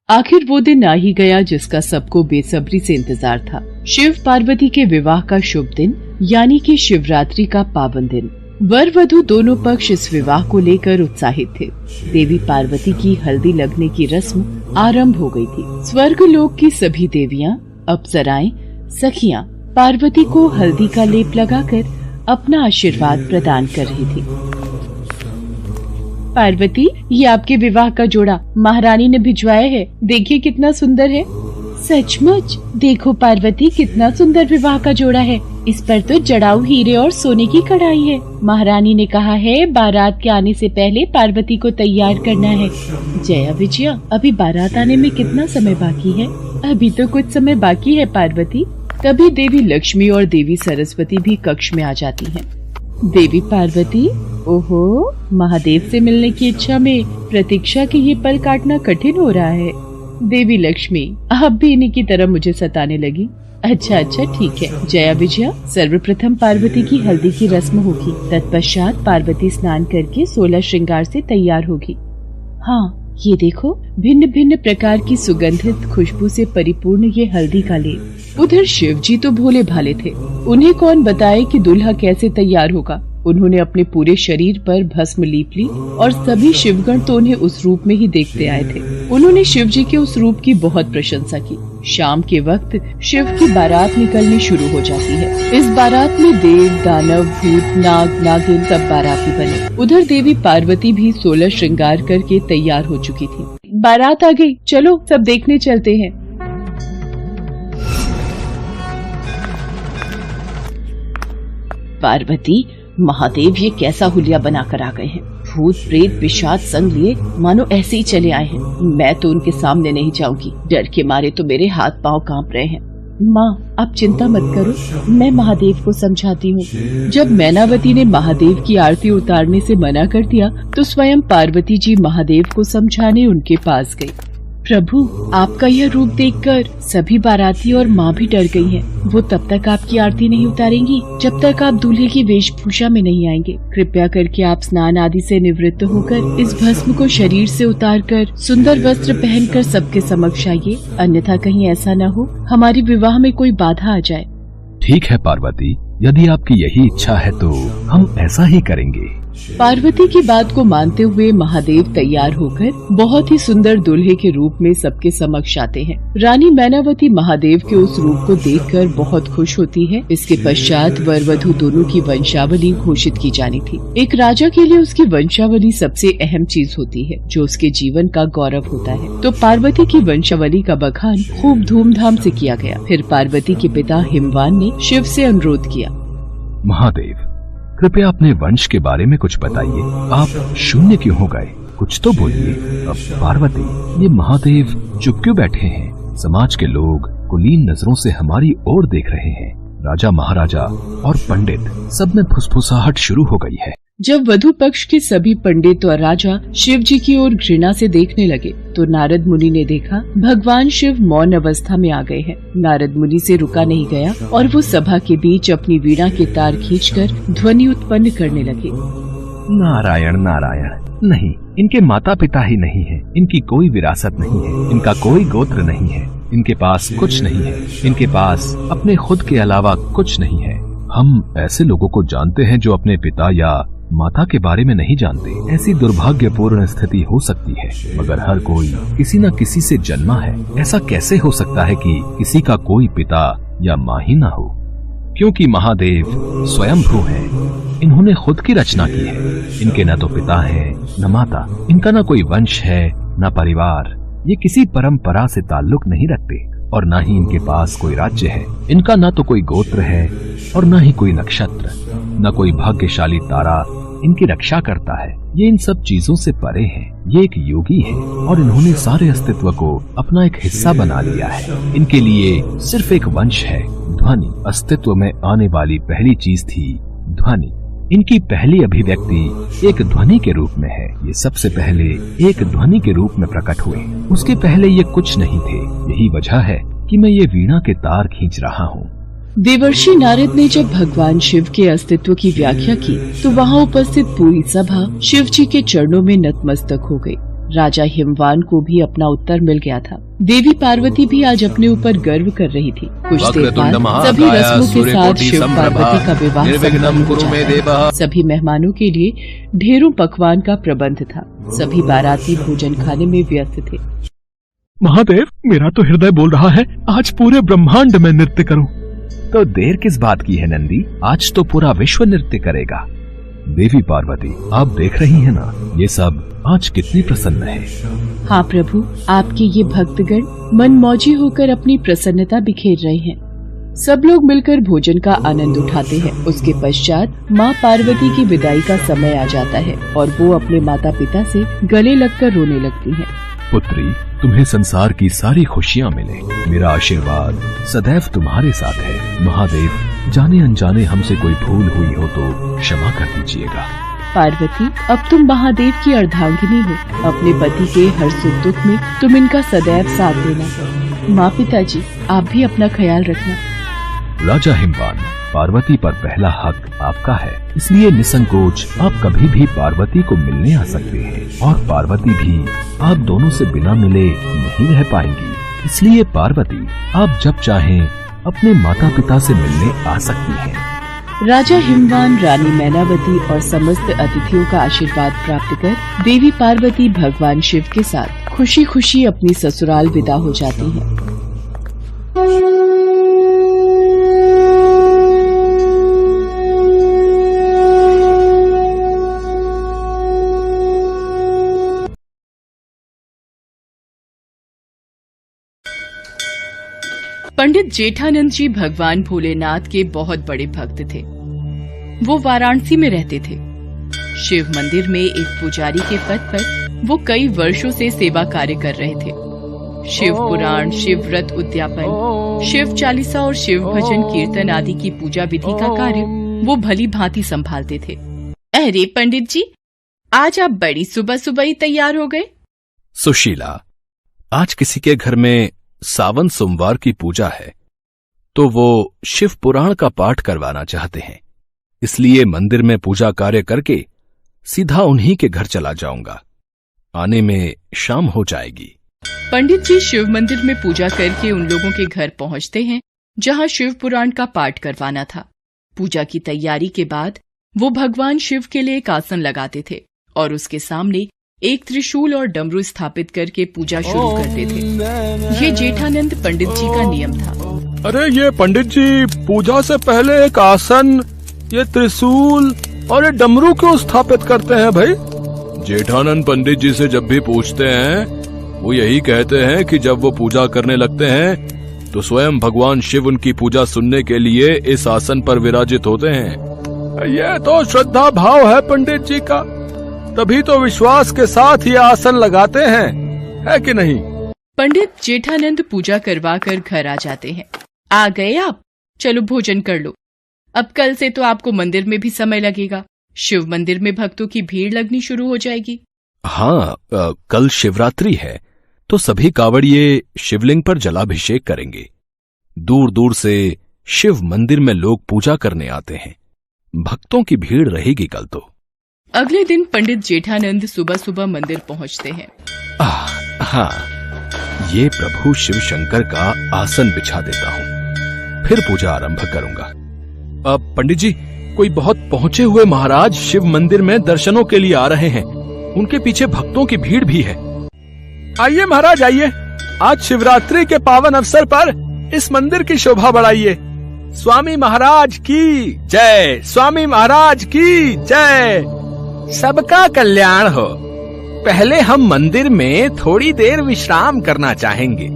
आखिर वो दिन आ ही गया जिसका सबको बेसब्री से इंतजार था। शिव पार्वती के विवाह का शुभ दिन यानी कि शिवरात्रि का पावन दिन। वर वधू दोनों पक्ष इस विवाह को लेकर उत्साहित थे। देवी पार्वती की हल्दी लगने की रस्म आरंभ हो गई थी। स्वर्ग लोक की सभी देवियां, अप्सराएं, सखियां पार्वती को हल्दी का लेप लगाकर अपना आशीर्वाद प्रदान कर रही थी। पार्वती, ये आपके विवाह का जोड़ा महारानी ने भिजवाया है। देखिए कितना सुंदर है। सचमुच, देखो पार्वती कितना सुंदर विवाह का जोड़ा है। इस पर तो जड़ाऊ हीरे और सोने की कढ़ाई है। महारानी ने कहा है बारात के आने से पहले पार्वती को तैयार करना है। जया विजया, अभी बारात आने में कितना समय बाकी है? अभी तो कुछ समय बाकी है पार्वती। तभी देवी लक्ष्मी और देवी सरस्वती भी कक्ष में आ जाती हैं। देवी पार्वती, ओहो, महादेव से मिलने की इच्छा में प्रतीक्षा के ये पल काटना कठिन हो रहा है। देवी लक्ष्मी, आप भी इन्हीं की तरह मुझे सताने लगी। अच्छा ठीक है। जया विजया, सर्वप्रथम पार्वती की हल्दी की रस्म होगी। तत्पश्चात पार्वती स्नान करके 16 श्रृंगार से तैयार होगी। हाँ, ये देखो, भिन्न भिन्न प्रकार की सुगंधित खुशबू से परिपूर्ण ये हल्दी का लेप। उधर शिव जी तो भोले भाले थे। उन्हें कौन बताए कि दूल्हा कैसे तैयार होगा। उन्होंने अपने पूरे शरीर पर भस्म लीप ली और सभी शिवगण तो उन्हें उस रूप में ही देखते आए थे। उन्होंने शिव जी के उस रूप की बहुत प्रशंसा की। शाम के वक्त शिव की बारात निकलनी शुरू हो जाती है। इस बारात में देव, दानव, भूत, नाग, नागिन सब बाराती बने। उधर देवी पार्वती भी 16 श्रृंगार करके तैयार हो चुकी थी। बारात आ गई, चलो सब देखने चलते हैं। पार्वती, महादेव ये कैसा हुलिया बनाकर आ गए हैं। भूत प्रेत पिशाच संग लिए मानो ऐसे ही चले आए हैं। मैं तो उनके सामने नहीं जाऊंगी। डर के मारे तो मेरे हाथ पांव कांप रहे हैं। माँ, आप चिंता मत करो, मैं महादेव को समझाती हूँ। जब मैनावती ने महादेव की आरती उतारने से मना कर दिया तो स्वयं पार्वती जी महादेव को समझाने उनके पास गई। प्रभु, आपका यह रूप देखकर सभी बाराती और माँ भी डर गई हैं। वो तब तक आपकी आरती नहीं उतारेंगी जब तक आप दूल्हे की वेशभूषा में नहीं आएंगे। कृपया करके आप स्नान आदि से निवृत्त होकर इस भस्म को शरीर से उतारकर सुंदर वस्त्र पहनकर सबके समक्ष आइए, अन्यथा कहीं ऐसा न हो हमारी विवाह में कोई बाधा आ जाए। ठीक है पार्वती, यदि आपकी यही इच्छा है तो हम ऐसा ही करेंगे। पार्वती की बात को मानते हुए महादेव तैयार होकर बहुत ही सुंदर दूल्हे के रूप में सबके समक्ष आते हैं। रानी मैनावती महादेव के उस रूप को देखकर बहुत खुश होती है। इसके पश्चात वर वधू दोनों की वंशावली घोषित की जानी थी। एक राजा के लिए उसकी वंशावली सबसे अहम चीज होती है, जो उसके जीवन का गौरव होता है। तो पार्वती की वंशावली का बखान खूब धूमधाम से किया गया। फिर पार्वती के पिता हिमवान ने शिव से अनुरोध किया, महादेव, कृपया अपने वंश के बारे में कुछ बताइए। आप शून्य क्यों हो गए? कुछ तो बोलिए। अब पार्वती, ये महादेव चुप क्यों बैठे हैं? समाज के लोग कुलीन नजरों से हमारी ओर देख रहे हैं। राजा, महाराजा और पंडित सब में फुसफुसाहट शुरू हो गई है। जब वधु पक्ष के सभी पंडित और राजा शिव जी की ओर घृणा से देखने लगे तो नारद मुनि ने देखा भगवान शिव मौन अवस्था में आ गए हैं। नारद मुनि से रुका नहीं गया और वो सभा के बीच अपनी वीणा के तार खींचकर ध्वनि उत्पन्न करने लगे। नारायण नारायण, नहीं, इनके माता पिता ही नहीं है, इनकी कोई विरासत नहीं है, इनका कोई गोत्र नहीं है, इनके पास कुछ नहीं है, इनके पास अपने खुद के अलावा कुछ नहीं है। हम ऐसे लोगों को जानते हैं जो अपने पिता या माता के बारे में नहीं जानते। ऐसी दुर्भाग्यपूर्ण स्थिति हो सकती है, मगर हर कोई किसी न किसी से जन्मा है। ऐसा कैसे हो सकता है कि किसी का कोई पिता या माँ ही न हो? क्योंकि महादेव स्वयंभू हैं। इन्होंने खुद की रचना की है। इनके न तो पिता है न माता, इनका न कोई वंश है न परिवार। ये किसी परंपरा से ताल्लुक नहीं रखते और न ही इनके पास कोई राज्य है। इनका न तो कोई गोत्र है और न ही कोई नक्षत्र, न कोई भाग्यशाली तारा इनकी रक्षा करता है। ये इन सब चीजों से परे हैं। ये एक योगी है और इन्होंने सारे अस्तित्व को अपना एक हिस्सा बना लिया है। इनके लिए सिर्फ एक वंश है, ध्वनि। अस्तित्व में आने वाली पहली चीज थी ध्वनि। इनकी पहली अभिव्यक्ति एक ध्वनि के रूप में है। ये सबसे पहले एक ध्वनि के रूप में प्रकट हुए। उसके पहले ये कुछ नहीं थे। यही वजह है कि मैं ये वीणा के तार खींच रहा हूँ। देवर्षि नारद ने जब भगवान शिव के अस्तित्व की व्याख्या की तो वहाँ उपस्थित पूरी सभा शिव जी के चरणों में नतमस्तक हो गई। राजा हिमवान को भी अपना उत्तर मिल गया था। देवी पार्वती भी आज अपने ऊपर गर्व कर रही थी। कुछ देर बाद सभी रस्मों के साथ शिव पार्वती का विवाह संपन्न हो जाता। सभी मेहमानों के लिए ढेरों पकवान का प्रबंध था। सभी बाराती भोजन खाने में व्यस्त थे। महादेव, मेरा तो हृदय बोल रहा है आज पूरे ब्रह्मांड में नृत्य करूं। तो देर किस बात की है नंदी, आज तो पूरा विश्व नृत्य करेगा। देवी पार्वती, आप देख रही हैं ना, ये सब आज कितनी प्रसन्न है। हाँ प्रभु, आपके ये भक्तगण मनमौजी होकर अपनी प्रसन्नता बिखेर रहे हैं। सब लोग मिलकर भोजन का आनंद उठाते हैं। उसके पश्चात माँ पार्वती की विदाई का समय आ जाता है और वो अपने माता पिता से गले लगकर रोने लगती हैं। पुत्री, तुम्हें संसार की सारी खुशियाँ मिले। मेरा आशीर्वाद सदैव तुम्हारे साथ है। महादेव, जाने अनजाने हमसे कोई भूल हुई हो तो क्षमा कर दीजिएगा। पार्वती, अब तुम महादेव की अर्धांगिनी हो। अपने पति के हर सुख दुख में तुम इनका सदैव साथ देना। माँ पिताजी, आप भी अपना ख्याल रखना। राजा हिमवान, पार्वती पर पहला हक आपका है, इसलिए निसंकोच आप कभी भी पार्वती को मिलने आ सकते हैं और पार्वती भी आप दोनों से बिना मिले नहीं रह पाएंगी। इसलिए पार्वती, आप जब चाहें अपने माता पिता से मिलने आ सकती हैं। राजा हिमवान, रानी मैनावती और समस्त अतिथियों का आशीर्वाद प्राप्त कर देवी पार्वती भगवान शिव के साथ खुशी खुशी अपनी ससुराल विदा हो जाती हैं। पंडित जेठानंद जी भगवान भोलेनाथ के बहुत बड़े भक्त थे। वो वाराणसी में रहते थे। शिव मंदिर में एक पुजारी के पद पर वो कई वर्षों से सेवा कार्य कर रहे थे। शिव पुराण, शिव व्रत उद्यापन, शिव चालीसा और शिव भजन कीर्तन आदि की पूजा विधि का कार्य वो भली भांति संभालते थे। अरे पंडित जी, आज आप बड़ी सुबह सुबह ही तैयार हो गए। सुशीला, आज किसी के घर में सावन सोमवार की पूजा है तो वो शिव पुराण का पाठ करवाना चाहते हैं, इसलिए मंदिर में पूजा कार्य करके सीधा उन्हीं के घर चला जाऊंगा। आने में शाम हो जाएगी। पंडित जी शिव मंदिर में पूजा करके उन लोगों के घर पहुंचते हैं जहां शिव पुराण का पाठ करवाना था। पूजा की तैयारी के बाद वो भगवान शिव के लिए एक आसन लगाते थे और उसके सामने एक त्रिशूल और डमरू स्थापित करके पूजा शुरू करते थे। ये जेठानंद पंडित जी का नियम था। अरे ये पंडित जी, पूजा से पहले एक आसन, ये त्रिशूल और ये डमरू क्यों स्थापित करते हैं भाई? जेठानंद पंडित जी से जब भी पूछते हैं वो यही कहते हैं कि जब वो पूजा करने लगते हैं तो स्वयं भगवान शिव उनकी पूजा सुनने के लिए इस आसन पर विराजित होते हैं। ये तो श्रद्धा भाव है पंडित जी का, तभी तो विश्वास के साथ ये आसन लगाते हैं, है कि नहीं? पंडित जेठानंद पूजा करवा कर घर आ जाते हैं। आ गए आप, चलो भोजन कर लो। अब कल से तो आपको मंदिर में भी समय लगेगा। शिव मंदिर में भक्तों की भीड़ लगनी शुरू हो जाएगी। हाँ, कल शिवरात्रि है तो सभी कावड़िए शिवलिंग पर जलाभिषेक करेंगे। दूर दूर से शिव मंदिर में लोग पूजा करने आते हैं। भक्तों की भीड़ रहेगी कल तो। अगले दिन पंडित जेठानंद सुबह सुबह मंदिर पहुंचते हैं। हाँ, ये प्रभु शिव शंकर का आसन बिछा देता हूँ, फिर पूजा आरंभ करूंगा। पंडित जी, कोई बहुत पहुंचे हुए महाराज शिव मंदिर में दर्शनों के लिए आ रहे हैं। उनके पीछे भक्तों की भीड़ भी है। आइए महाराज, आइए। आज शिवरात्रि के पावन अवसर पर इस मंदिर की शोभा बढ़ाइए। स्वामी महाराज की जय, स्वामी महाराज की जय। सबका कल्याण हो। पहले हम मंदिर में थोड़ी देर विश्राम करना चाहेंगे।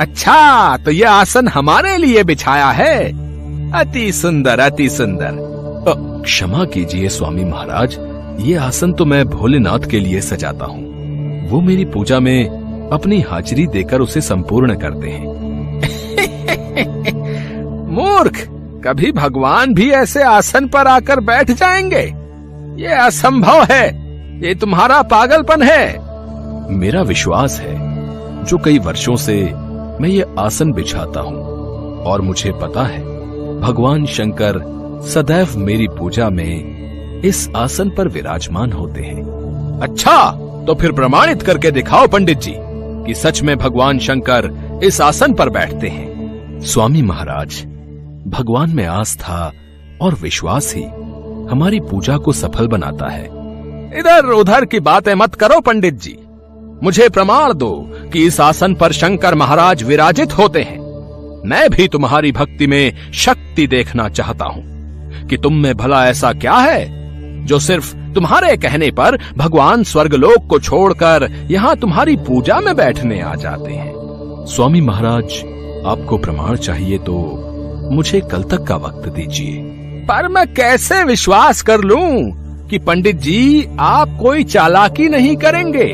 अच्छा, तो ये आसन हमारे लिए बिछाया है? अति सुंदर, अति सुंदर। क्षमा कीजिए स्वामी महाराज, ये आसन तो मैं भोलेनाथ के लिए सजाता हूँ। वो मेरी पूजा में अपनी हाजिरी देकर उसे संपूर्ण करते हैं। मूर्ख, कभी भगवान भी ऐसे आसन पर आकर बैठ जाएंगे? ये असंभव है, ये तुम्हारा पागलपन है। मेरा विश्वास है, जो कई वर्षों से मैं ये आसन बिछाता हूँ और मुझे पता है भगवान शंकर सदैव मेरी पूजा में इस आसन पर विराजमान होते हैं। अच्छा, तो फिर प्रमाणित करके दिखाओ पंडित जी कि सच में भगवान शंकर इस आसन पर बैठते हैं। स्वामी महाराज, भगवान में आस्था और विश्वास ही हमारी पूजा को सफल बनाता है। इधर उधर की बातें मत करो पंडित जी, मुझे प्रमाण दो कि इस आसन पर शंकर महाराज विराजित होते हैं। मैं भी तुम्हारी भक्ति में शक्ति देखना चाहता हूं कि तुम में भला ऐसा क्या है जो सिर्फ तुम्हारे कहने पर भगवान स्वर्गलोक को छोड़कर यहाँ तुम्हारी पूजा में बैठने आ जाते हैं। स्वामी महाराज, आपको प्रमाण चाहिए तो मुझे कल तक का वक्त दीजिए। पर मैं कैसे विश्वास कर लूं कि पंडित जी आप कोई चालाकी नहीं करेंगे?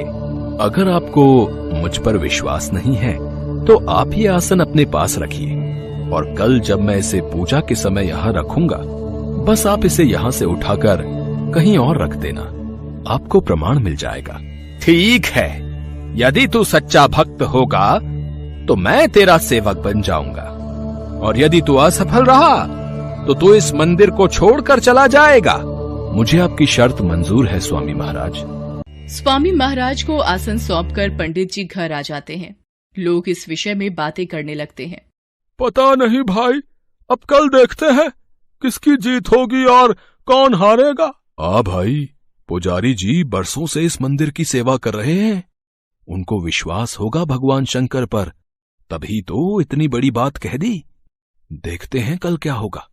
अगर आपको मुझ पर विश्वास नहीं है तो आप ये आसन अपने पास रखिए और कल जब मैं इसे पूजा के समय यहाँ रखूंगा, बस आप इसे यहाँ से उठाकर कहीं और रख देना, आपको प्रमाण मिल जाएगा। ठीक है, यदि तू सच्चा भक्त होगा तो मैं तेरा सेवक बन जाऊंगा, और यदि तू असफल रहा तो तू इस मंदिर को छोड़कर चला जाएगा। मुझे आपकी शर्त मंजूर है स्वामी महाराज। स्वामी महाराज को आसन सौंपकर पंडित जी घर आ जाते हैं। लोग इस विषय में बातें करने लगते हैं। पता नहीं भाई, अब कल देखते हैं किसकी जीत होगी और कौन हारेगा। भाई, पुजारी जी बरसों से इस मंदिर की सेवा कर रहे हैं, उनको विश्वास होगा भगवान शंकर पर, तभी तो इतनी बड़ी बात कह दी। देखते हैं कल क्या होगा।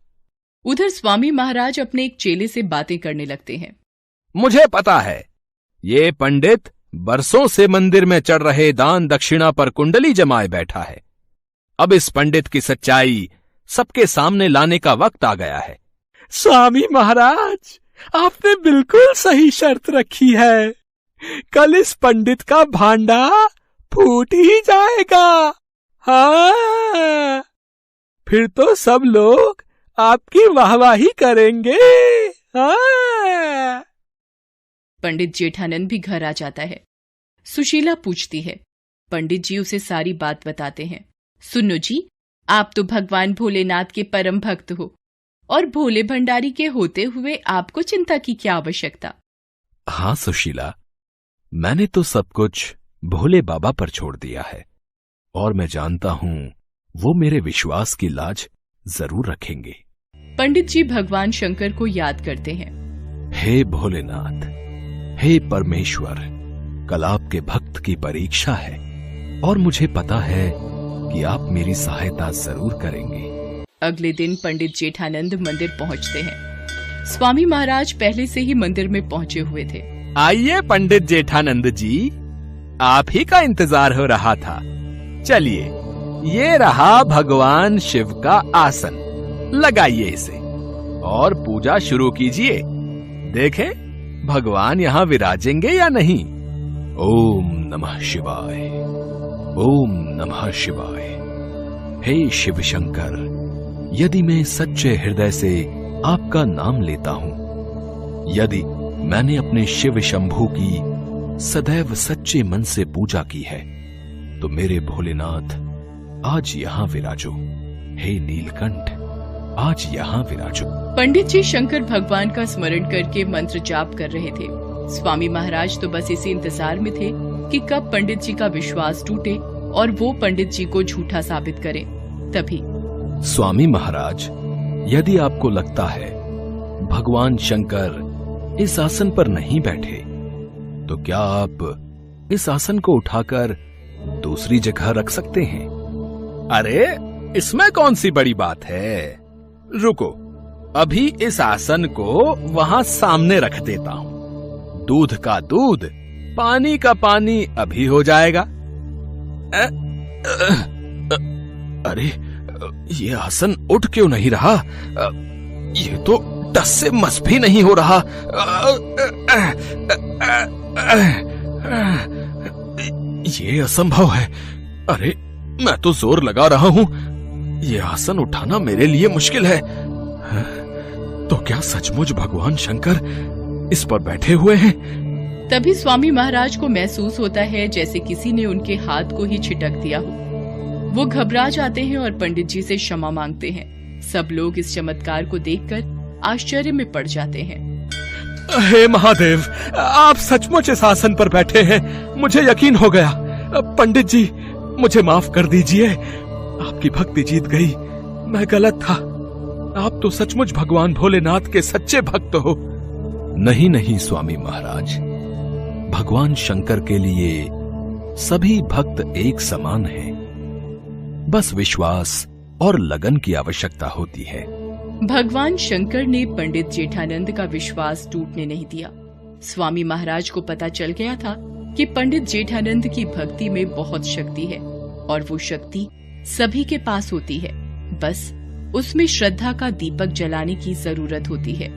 उधर स्वामी महाराज अपने एक चेले से बातें करने लगते हैं। मुझे पता है, ये पंडित बरसों से मंदिर में चढ़ रहे दान दक्षिणा पर कुंडली जमाए बैठा है। अब इस पंडित की सच्चाई सबके सामने लाने का वक्त आ गया है। स्वामी महाराज, आपने बिल्कुल सही शर्त रखी है। कल इस पंडित का भांडा फूट ही जाएगा। हाँ, फिर तो सब लोग आपकी वाहवाही करेंगे। हाँ। पंडित जेठानंद भी घर आ जाता है। सुशीला पूछती है। पंडित जी उसे सारी बात बताते हैं। सुनो जी, आप तो भगवान भोलेनाथ के परम भक्त हो, और भोले भंडारी के होते हुए आपको चिंता की क्या आवश्यकता। हाँ सुशीला, मैंने तो सब कुछ भोले बाबा पर छोड़ दिया है, और मैं जानता हूँ वो मेरे विश्वास की लाज जरूर रखेंगे। पंडित जी भगवान शंकर को याद करते हैं। हे भोलेनाथ, हे परमेश्वर, कल आपके भक्त की परीक्षा है और मुझे पता है कि आप मेरी सहायता जरूर करेंगे। अगले दिन पंडित जेठानंद मंदिर पहुंचते हैं। स्वामी महाराज पहले से ही मंदिर में पहुंचे हुए थे। आइए पंडित जेठानंद जी, आप ही का इंतजार हो रहा था। चलिए, ये रहा भगवान शिव का आसन, लगाइए इसे और पूजा शुरू कीजिए। देखें भगवान यहाँ विराजेंगे या नहीं। ओम नमः शिवाय, ओम नमः शिवाय। हे शिव शंकर, यदि मैं सच्चे हृदय से आपका नाम लेता हूँ, यदि मैंने अपने शिव शंभू की सदैव सच्चे मन से पूजा की है, तो मेरे भोलेनाथ आज यहाँ विराजो। हे नीलकंठ, आज यहाँ विराजो। पंडित जी शंकर भगवान का स्मरण करके मंत्र जाप कर रहे थे। स्वामी महाराज तो बस इसी इंतजार में थे कि कब पंडित जी का विश्वास टूटे और वो पंडित जी को झूठा साबित करें। तभी स्वामी महाराज, यदि आपको लगता है भगवान शंकर इस आसन पर नहीं बैठे, तो क्या आप इस आसन को उठाकर दूसरी जगह रख सकते हैं। अरे इसमें कौन सी बड़ी बात है। रुको, अभी इस आसन को वहां सामने रख देता हूं। दूध का दूध, पानी का पानी अभी हो जाएगा। अरे ये आसन उठ क्यों नहीं रहा। ये तो टस से मस भी नहीं हो रहा। ये असंभव है। अरे मैं तो जोर लगा रहा हूं, ये आसन उठाना मेरे लिए मुश्किल है। तो क्या सचमुच भगवान शंकर इस पर बैठे हुए हैं। तभी स्वामी महाराज को महसूस होता है जैसे किसी ने उनके हाथ को ही छिटक दिया हो। वो घबरा जाते हैं और पंडित जी से क्षमा मांगते हैं। सब लोग इस चमत्कार को देखकर आश्चर्य में पड़ जाते हैं। हे महादेव, आप सचमुच इस आसन पर बैठे हैं, मुझे यकीन हो गया। पंडित जी, मुझे माफ कर दीजिए, आपकी भक्ति जीत गई, मैं गलत था। आप तो सचमुच भगवान भोलेनाथ के सच्चे भक्त हो। नहीं नहीं स्वामी महाराज, भगवान शंकर के लिए सभी भक्त एक समान हैं। बस विश्वास और लगन की आवश्यकता होती है। भगवान शंकर ने पंडित जेठानंद का विश्वास टूटने नहीं दिया। स्वामी महाराज को पता चल गया था कि पंडित जेठानंद की भक्ति में बहुत शक्ति है और वो शक्ति सभी के पास होती है, बस उसमें श्रद्धा का दीपक जलाने की जरूरत होती है।